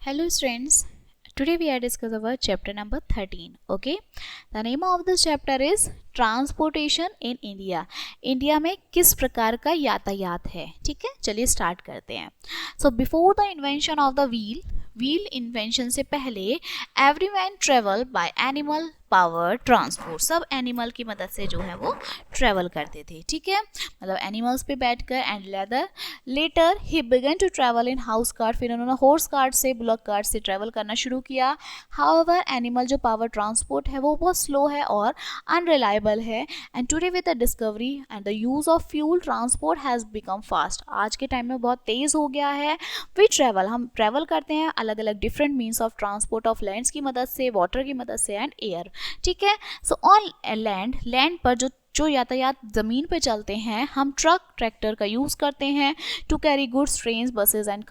Hello students, today we are discussing about chapter number 13. Okay, the name of this chapter is transportation in India. India में किस प्रकार का यातायात है. ठीक है, चलिए स्टार्ट करते हैं. So before the invention of the wheel invention से पहले every man travel by animal power transport. सब एनिमल की मदद से जो है वो ट्रेवल करते थे. ठीक है, मतलब एनिमल्स पे बैठकर. And later he began to travel in house cart. फिर उन्होंने हॉर्स कार्ट से, बुलक कार्ट से ट्रेवल करना शुरू किया. हाउएवर एनिमल जो पावर ट्रांसपोर्ट है वो बहुत स्लो है और अनरिलायबल है. And today with the discovery and the use of fuel transport has become fast. आज के टाइम में बहुत तेज हो गया है. हम ट्रेवल करते हैं अलग अलग different means of transport of lands की मदद से, वाटर की मदद से एंड एयर. ठीक है, सो ऑन लैंड पर जो यातायात ज़मीन पे चलते हैं, हम ट्रक ट्रैक्टर का यूज़ करते हैं to carry goods, trains, buses and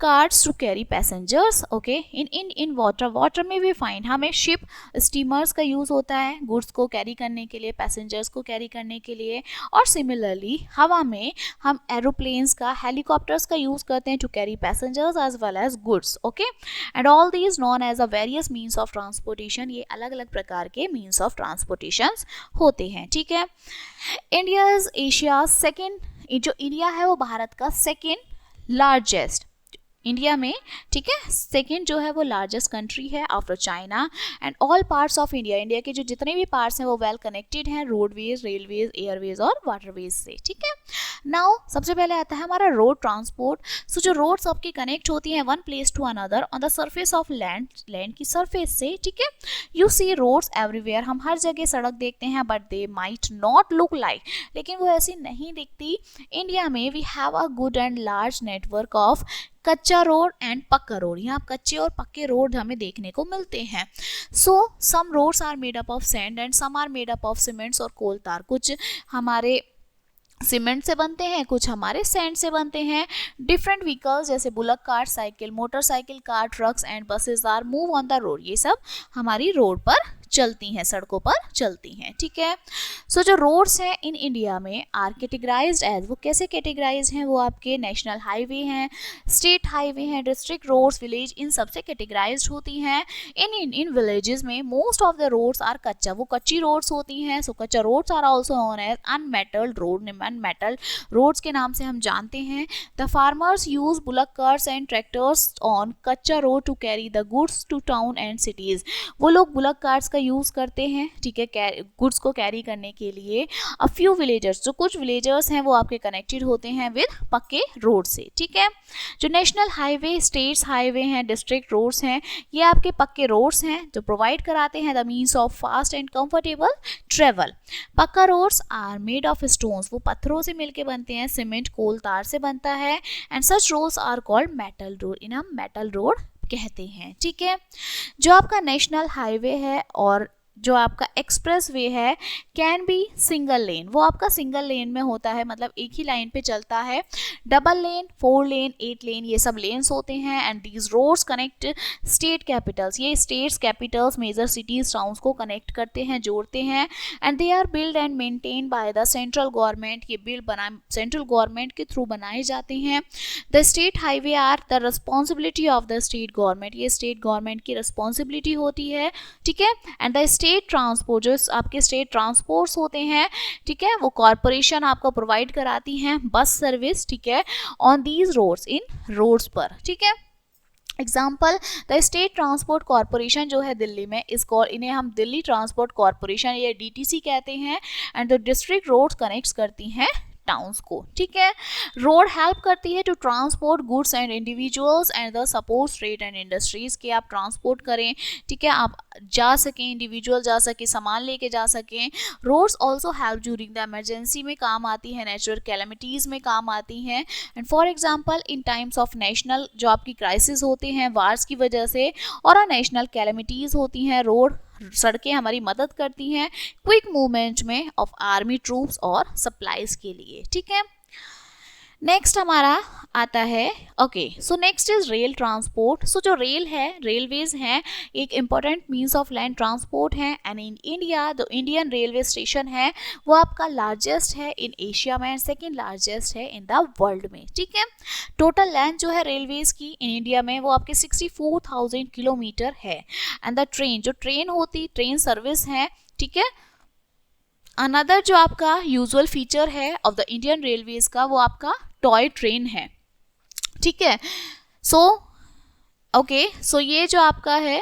cards to carry passengers. Okay, in water में भी फाइंड हमें शिप, स्टीमर्स का यूज़ होता है गुड्स को कैरी करने के लिए, पैसेंजर्स को कैरी करने के लिए. और सिमिलरली हवा में हम एरोप्लेन्स का, हेलीकॉप्टर्स का यूज़ करते हैं to carry passengers as well as goods. Okay, and all these known as a various means of transportation. ये अलग अलग प्रकार के मीन्स ऑफ ट्रांसपोर्टेशन होते हैं. ठीक है, इंडिया इज एशिया सेकेंड. जो इंडिया है वो भारत का सेकेंड लार्जेस्ट, इंडिया में. ठीक है, सेकेंड जो है वो लार्जेस्ट कंट्री है after China. And all parts of India के जो जितने भी पार्ट्स हैं वो वेल कनेक्टेड हैं रोडवेज, रेलवेज, एयरवेज और वाटरवेज से. ठीक है, नाउ सबसे पहले आता है हमारा रोड ट्रांसपोर्ट. सो जो रोड सबकी कनेक्ट होती हैं one place to another on the surface of land की सरफेस से. ठीक है, यू सी रोड्स एवरीवेयर. हम हर जगह सड़क देखते हैं but they might not look like, लेकिन वो ऐसी नहीं दिखती. इंडिया में we have a good and large network of kachcha road and pakka road. यहाँ कच्चे और पक्के रोड हमें देखने को मिलते हैं. So some roads are made up of sand and some are made up of cements और कोल तार. कुछ हमारे सीमेंट से बनते हैं, कुछ हमारे सैंड से बनते हैं. डिफरेंट व्हीकल्स जैसे bullock cart, cycle, motorcycle, car, trucks and buses are move on the road. ये सब हमारी रोड पर चलती हैं, सड़कों पर चलती हैं. ठीक है, सो जो रोड्स हैं इन इंडिया में आर कैटेगराइज्ड एज, वो कैसे कैटेगराइज हैं, वो आपके नेशनल हाईवे हैं, स्टेट हाईवे हैं, डिस्ट्रिक्ट रोड्स, विलेज, इन सब से कैटेगराइज्ड होती हैं. इन विलेजेस में most of the roads are kachcha, वो कच्ची रोड्स होती हैं. So kachcha roads are also known as unmetalled road. Unmetalled roads के नाम से हम जानते हैं. The farmers use bullock carts and tractors on कच्चा road to carry the goods to town and cities. वो लोग बुलक कार्ट्स यूज करते हैं. ठीक है, गुड्स को कैरी करने के लिए. अ फ्यू विलेजर्स, जो कुछ विलेजर्स हैं वो आपके कनेक्टेड होते हैं विद पक्के रोड से. ठीक है, जो नेशनल हाईवे, स्टेट्स हाईवे हैं, डिस्ट्रिक्ट रोड्स हैं, ये आपके पक्के रोड्स हैं जो प्रोवाइड कराते हैं the means of fast and comfortable travel. Pucca roads are made of stones, वो पत्थरों से मिलके बनते हैं. सीमेंट, कोल, तार से बनता है. And such roads are called metal road. इन्हें हम मेटल रोड कहते हैं. ठीक है, जो आपका नेशनल हाईवे है और जो आपका एक्सप्रेस वे है कैन बी सिंगल लेन. वो आपका सिंगल लेन में होता है, मतलब एक ही लाइन पे चलता है. डबल लेन, 4 लेन, 8 लेन, ये सब लेन्स होते हैं. And these roads connect state capitals. ये states, capitals, major cities, towns को कनेक्ट करते हैं, जोड़ते हैं. And they are build and maintain by the central government. ये सेंट्रल गवर्नमेंट के थ्रू बनाए जाते हैं. The state highway are the responsibility of the state government. ये स्टेट गवर्नमेंट की रिस्पॉन्सिबिलिटी होती है. ठीक है, एंड द स्टेट ट्रांसपोर्ट, जो आपके स्टेट ट्रांसपोर्ट्स होते हैं, ठीक है, वो कॉरपोरेशन आपको प्रोवाइड कराती हैं बस सर्विस. ठीक है, ऑन दीज रोड्स, इन रोड्स पर. ठीक है, example the state transport corporation जो है दिल्ली में, इन्हें हम दिल्ली ट्रांसपोर्ट कॉरपोरेशन या DTC कहते हैं. And the district roads connect करती हैं टाउन्स को. ठीक है, रोड हेल्प करती है to transport goods and individuals and the support trade and industries के आप ट्रांसपोर्ट करें. ठीक है, आप जा सकें, इंडिविजुअल जा सके, सामान लेके जा सकें. Roads also help during the emergency में काम आती है, नेचुरल कैलेमिटीज में काम आती हैं. And for example in times of national, जो आपकी क्राइसिस होते हैं वार्स की वजह से और नेशनल कैलेमिटीज होती हैं, रोड, सड़कें हमारी मदद करती हैं क्विक मूवमेंट में ऑफ आर्मी ट्रूप्स और सप्लाईज के लिए. ठीक है, नेक्स्ट हमारा आता है okay, so next is rail transport. So जो रेल है, रेलवेज हैं, एक important means of land transport है। And in India the Indian railway station है वो आपका लार्जेस्ट है इन एशिया में एंड सेकेंड लार्जेस्ट है इन द वर्ल्ड में। ठीक है, टोटल लेंथ जो है रेलवेज की इन इंडिया में वो आपके 64,000 किलोमीटर है। एंड द ट्रेन, जो ट्रेन होती, ट्रेन सर्विस है, ठीक है। अनदर जो आपका यूजुअल फीचर है ऑफ द इंडियन रेलवेज का वो आपका टॉय ट्रेन है। ठीक है, सो ओके, सो ये जो आपका है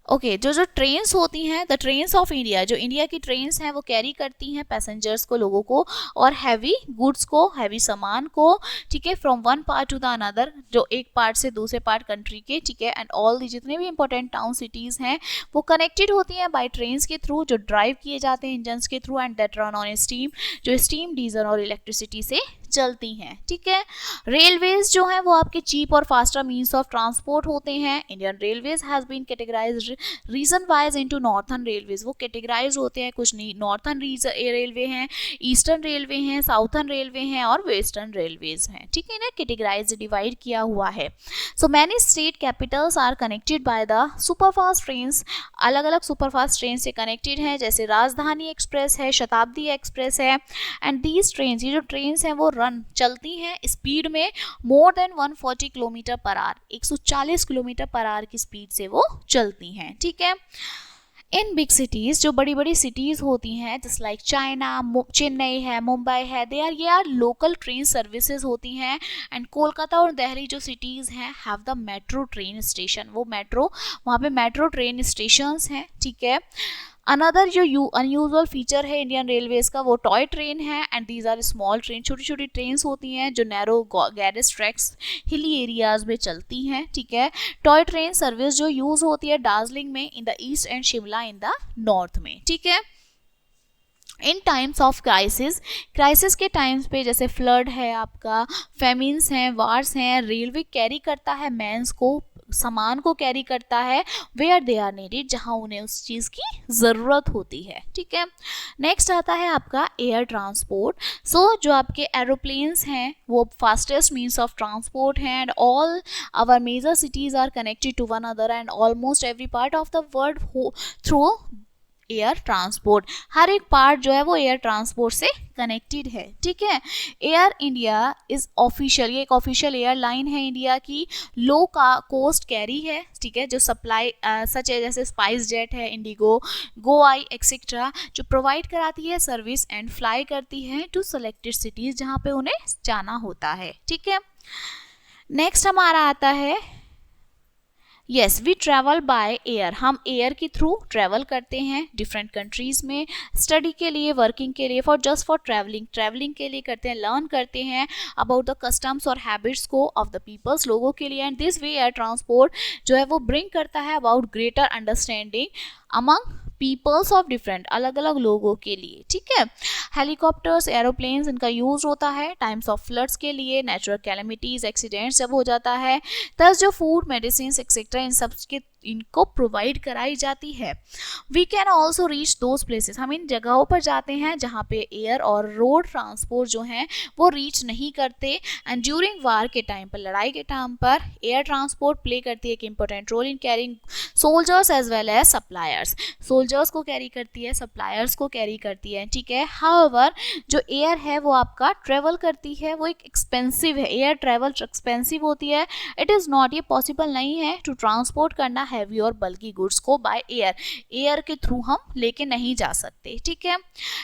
ओके, जो ट्रेन्स होती हैं, द ट्रेन्स ऑफ इंडिया, जो इंडिया की ट्रेन्स हैं वो कैरी करती हैं पैसेंजर्स को, लोगों को, और हैवी गुड्स को, हैवी सामान को, ठीक है, from one part two the another, जो एक पार्ट से दूसरे पार्ट कंट्री के, ठीक है। एंड ऑल दी जितने भी इंपॉर्टेंट टाउन सिटीज़ हैं वो कनेक्टेड होती हैं बाय ट्रेन्स के थ्रू, जो ड्राइव किए जाते हैं इंजन्स के through, and that run on steam, जो स्टीम, डीजल और इलेक्ट्रिसिटी से चलती हैं। ठीक है, रेलवेज जो है वो आपके चीप और फास्टर मीन्स ऑफ ट्रांसपोर्ट होते हैं। Indian railways has been categorized region wise into northern railways, वो कैटेगराइज होते हैं, कुछ नहीं, नॉर्थर्न रेलवे हैं, ईस्टर्न रेलवे हैं, साउथर्न रेलवे हैं और वेस्टर्न रेलवेज हैं। ठीक है ना, कैटेगराइज डिवाइड किया हुआ है। So many state capitals are connected by the superfast trains, अलग अलग सुपरफास्ट ट्रेन से कनेक्टेड हैं, जैसे राजधानी एक्सप्रेस है, शताब्दी एक्सप्रेस है। एंड दीज ट्रेन्स, ये जो ट्रेन्स हैं वो रन चलती हैं स्पीड में more than 140 kilometre per hour, 140 kilometre per hour की स्पीड से वो चलती हैं। ठीक है, इन बिग सिटीज़, जो बड़ी बड़ी सिटीज़ होती हैं, जस्ट लाइक चाइना, चेन्नई है, मुंबई है, ये आर लोकल ट्रेन सर्विसेज होती हैं। एंड कोलकाता और दिल्ली जो सिटीज़ हैं have the metro train station, वो मेट्रो, वहाँ पे मेट्रो ट्रेन स्टेशंस हैं। ठीक है, अनदर जो अनयूजुअल फीचर है इंडियन रेलवेज का वो टॉय ट्रेन है। And these are small train, छोटी छोटी ट्रेन्स होती हैं जो narrow garage tracks, hilly areas में चलती हैं। ठीक है, टॉय ट्रेन सर्विस जो यूज होती है दार्जिलिंग में in the east and Shimla in the north में। ठीक है, इन टाइम्स ऑफ क्राइसिस के टाइम्स पे, जैसे फ्लड है आपका, फेमिन्स हैं, वार्स हैं, रेलवे कैरी करता है मैंस को, सामान को कैरी करता है वेयर दे आर नीडेड, जहां उन्हें उस चीज़ की ज़रूरत होती है। ठीक है, नेक्स्ट आता है आपका एयर ट्रांसपोर्ट। सो जो आपके एरोप्लेन्स हैं वो फास्टेस्ट मीन्स ऑफ ट्रांसपोर्ट हैं। And all our major cities are connected to one other and almost every part of the world through air transport, हर एक पार्ट जो है वो एयर ट्रांसपोर्ट से कनेक्टेड है। ठीक है, एयर इंडिया इज ऑफिशियल, ये एक ऑफिशियल एयरलाइन है इंडिया की, लो का कोस्ट कैरी है। ठीक है, जो सप्लाई सच है जैसे स्पाइस जेट है, इंडिगो, गो आई एक्सेट्रा, जो प्रोवाइड कराती है सर्विस एंड फ्लाई करती है टू सेलेक्टेड सिटीज जहाँ पे उन्हें जाना होता है। ठीक है, नेक्स्ट हमारा आता है yes, we travel by air, हम एयर के थ्रू ट्रैवल करते हैं डिफरेंट कंट्रीज़ में, स्टडी के लिए, वर्किंग के लिए, फॉर ट्रैवलिंग के लिए करते हैं, लर्न करते हैं अबाउट द कस्टम्स और हैबिट्स को ऑफ द पीपल्स, लोगों के लिए। And this way air transport जो है वो ब्रिंग करता है about greater understanding among peoples of different, अलग अलग लोगों के लिए। ठीक है, हेलीकॉप्टर्स, एरोप्लेन्स, इनका यूज होता है टाइम्स ऑफ फ्लड्स के लिए, नेचुरल कैलेमिटीज, एक्सीडेंट्स जब हो जाता है, तब जो फूड, मेडिसिन एक्सेट्रा इन सब के इनको प्रोवाइड कराई जाती है। We can also reach those places, हम इन जगहों पर जाते हैं जहाँ पे एयर और रोड ट्रांसपोर्ट जो हैं वो रीच नहीं करते। एंड ड्यूरिंग वार के टाइम पर, लड़ाई के टाइम पर एयर ट्रांसपोर्ट प्ले करती है एक important role in carrying soldiers as well as suppliers, soldiers को कैरी करती है, सप्लायर्स को कैरी करती है। ठीक है, हाउएवर जो एयर है वो आपका ट्रेवल करती है, वो एक एक्सपेंसिव है, एयर ट्रेवल एक्सपेंसिव होती है। इट इज़ नॉट, ये पॉसिबल नहीं है टू ट्रांसपोर्ट करना हैवी और बल्कि गुड्स को बाय एयर, एयर के थ्रू हम लेके नहीं जा सकते। ठीक है,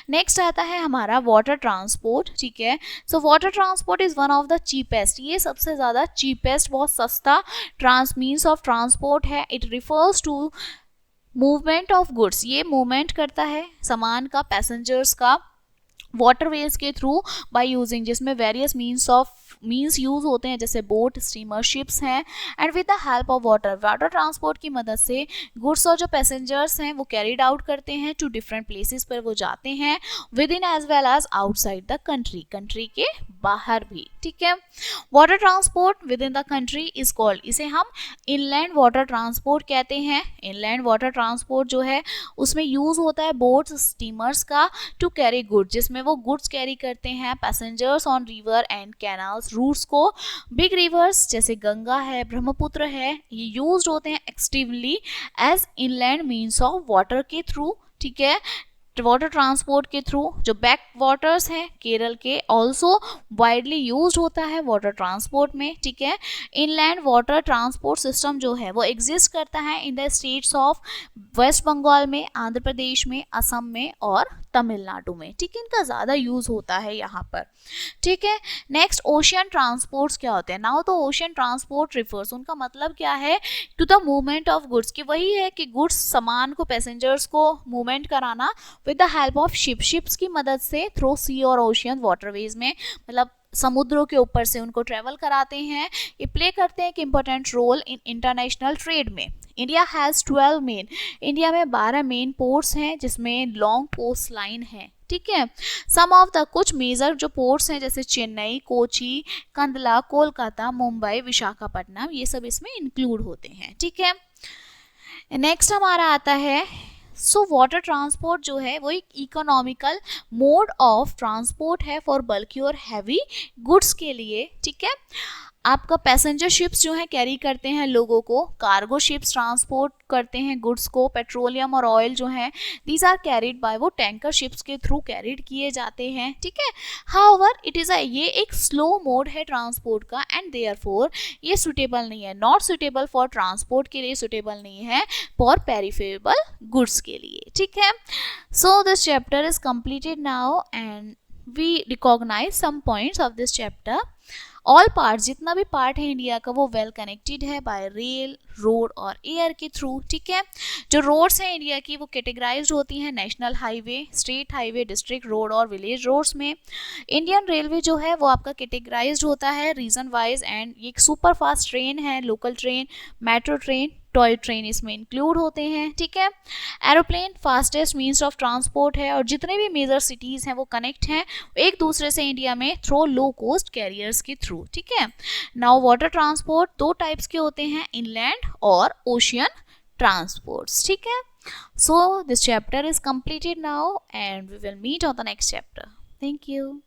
नेक्स्ट आता है हमारा वाटर ट्रांसपोर्ट। ठीक है, so water transport is one of the cheapest, ये सबसे ज़्यादा चीपेस्ट, बहुत सस्ता मीन्स ऑफ ट्रांसपोर्ट है। It refers to movement of goods, ये मूवमेंट करता है सामान का, पैसेंजर्स का वाटरवेज के थ्रू बाय यूजिंग, जिसमें various means of means use होते हैं, जैसे बोट, स्टीमर, शिप्स हैं। And with the help of water, water transport की मदद से गुड्स और जो पैसेंजर्स हैं वो कैरिड आउट करते हैं टू डिफरेंट प्लेसेस पर वो जाते हैं, within as well as outside the country, country के बाहर भी, ठीक है। Water transport within the country is called, इसे हम इनलैंड वाटर ट्रांसपोर्ट कहते हैं। इनलैंड वाटर ट्रांसपोर्ट जो है उसमें यूज होता है बोट्स, स्टीमर्स का टू कैरी गुड्स, जिसमें वो गुड्स कैरी करते हैं passengers on river and canals routes को। बिग रिवर्स जैसे गंगा है, ब्रह्मपुत्र है, ये यूज होते हैं extensively as inland means of water के थ्रू, ठीक है, वाटर ट्रांसपोर्ट के थ्रू। जो बैक वाटर्स हैं केरल के ऑल्सो वाइडली यूज होता है वाटर ट्रांसपोर्ट में, ठीक है। इनलैंड वाटर ट्रांसपोर्ट सिस्टम जो है वो एग्जिस्ट करता है in the states of west Bengal में, आंध्र प्रदेश में, असम में और तमिलनाडु में, ठीक है। इनका ज़्यादा यूज होता है यहाँ पर, ठीक है। नेक्स्ट ओशियन ट्रांसपोर्ट्स क्या होते हैं? नाउ तो ओशियन ट्रांसपोर्ट रिफर्स, उनका मतलब क्या है, to the movement of goods, कि वही है कि गुड्स, सामान को, पैसेंजर्स को मूवमेंट कराना with the help of ships की मदद से थ्रू सी और ओशियन वाटरवेज में, मतलब समुद्रों के ऊपर से उनको ट्रेवल कराते हैं। ये प्ले करते हैं एक important role in international trade में। इंडिया हैज़ 12 मेन, इंडिया में 12 मेन पोर्ट्स हैं जिसमें लॉन्ग कोस्ट लाइन है, ठीक है। सम ऑफ द कुछ मेजर जो पोर्ट्स हैं जैसे चेन्नई, कोची, कंदला, कोलकाता, मुंबई, विशाखापट्टनम, ये सब इसमें इंक्लूड होते हैं, ठीक है। नेक्स्ट हमारा आता है, सो वाटर ट्रांसपोर्ट जो है वो एक इकोनॉमिकल मोड ऑफ ट्रांसपोर्ट है फॉर बल्की और हैवी गुड्स के लिए, ठीक है। आपका पैसेंजर शिप्स जो है कैरी करते हैं लोगों को, कार्गो शिप्स ट्रांसपोर्ट करते हैं गुड्स को, पेट्रोलियम और ऑयल जो है दीज आर कैरिड बाय, वो टैंकर शिप्स के थ्रू कैरिड किए जाते हैं, ठीक है। हाउएवर इट इज़ ये एक स्लो मोड है ट्रांसपोर्ट का एंड देयरफॉर ये सुटेबल नहीं है, नॉट सुटेबल फॉर ट्रांसपोर्ट के लिए, सुटेबल नहीं है फॉर पेरिफेरेबल गुड्स के लिए, ठीक है। So this chapter is completed now and we recognize some points of this chapter. All part, जितना भी पार्ट है इंडिया का वो वेल कनेक्टेड है बाय रेल, रोड और एयर के थ्रू, ठीक है। जो रोड्स हैं इंडिया की वो कैटेगराइज्ड होती हैं national highway, state highway, district road और विलेज रोड्स में। इंडियन रेलवे जो है वो आपका कैटेगराइज्ड होता है रीजन वाइज, एंड ये एक सुपर फास्ट ट्रेन है, local train, metro train, toy train इसमें इंक्लूड होते हैं, ठीक है। Aeroplane fastest means of transport है और जितने भी मेजर सिटीज़ हैं वो कनेक्ट हैं एक दूसरे से इंडिया में थ्रू लो कोस्ट कैरियर्स के थ्रू, ठीक है। नाउ वाटर ट्रांसपोर्ट 2 टाइप्स के होते हैं, इनलैंड और ओशियन ट्रांसपोर्ट्स, ठीक है। So this chapter is completed now and we will meet on the next chapter. Thank you.